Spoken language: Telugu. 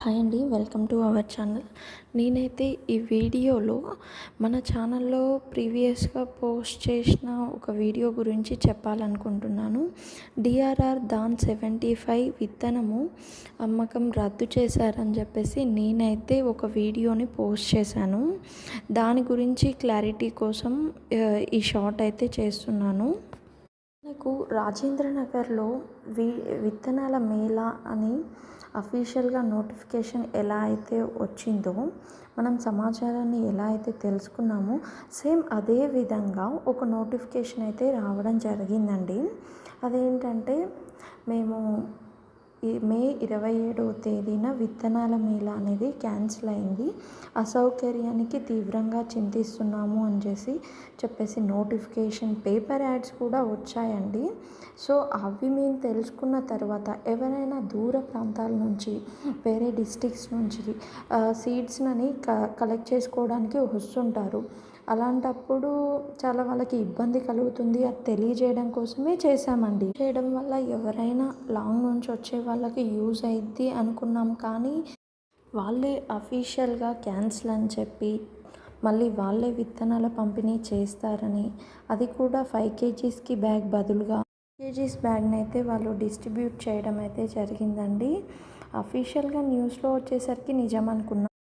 హాయ్ అండి, వెల్కమ్ టు అవర్ ఛానల్. నేనైతే ఈ వీడియోలో మన ఛానల్లో ప్రీవియస్గా పోస్ట్ చేసిన ఒక వీడియో గురించి చెప్పాలనుకుంటున్నాను. డిఆర్ఆర్ దాన్ 75 విత్తనము అమ్మకం రద్దు చేశారని చెప్పేసి నేనైతే ఒక వీడియోని పోస్ట్ చేశాను. దాని గురించి క్లారిటీ కోసం ఈ షార్ట్ అయితే చేస్తున్నాను. మనకు రాజేంద్ర నగర్లో విత్తనాల మేళా అని అఫీషియల్గా నోటిఫికేషన్ ఎలా అయితే వచ్చిందో, మనం సమాచారాన్ని ఎలా అయితే తెలుసుకున్నామో సేమ్ అదే విధంగా ఒక నోటిఫికేషన్ అయితే రావడం జరిగిందండి. అదేంటంటే మేము ఈ మే 27వ తేదీన విత్తనాల మేళా అనేది క్యాన్సిల్ అయింది, అసౌకర్యానికి తీవ్రంగా చింతిస్తున్నాము అని చెప్పేసి నోటిఫికేషన్ పేపర్ యాడ్స్ కూడా వచ్చాయండి. సో అవి మేము తెలుసుకున్న తర్వాత ఎవరైనా దూర ప్రాంతాల నుంచి వేరే డిస్ట్రిక్ట్స్ నుంచి సీడ్స్ని కలెక్ట్ చేసుకోవడానికి వస్తుంటారు. అలాంటప్పుడు చాలా వాళ్ళకి ఇబ్బంది కలుగుతుంది. అది తెలియజేయడం కోసమే చేశామండి. చేయడం వల్ల ఎవరైనా లాంగ్ నుంచి వచ్చే వాళ్ళకి యూజ్ అయ్యిద్ది అనుకున్నాం, కానీ వాళ్ళే అఫీషియల్గా క్యాన్సిల్ అని చెప్పి మళ్ళీ వాళ్ళే విత్తనాల పంపిణీ చేస్తారని, అది కూడా 5 kgsకి బ్యాగ్ బదులుగా కేజీస్ బ్యాగ్ని అయితే వాళ్ళు డిస్ట్రిబ్యూట్ చేయడం అయితే జరిగిందండి. అఫీషియల్గా న్యూస్లో వచ్చేసరికి నిజం అనుకున్నాం.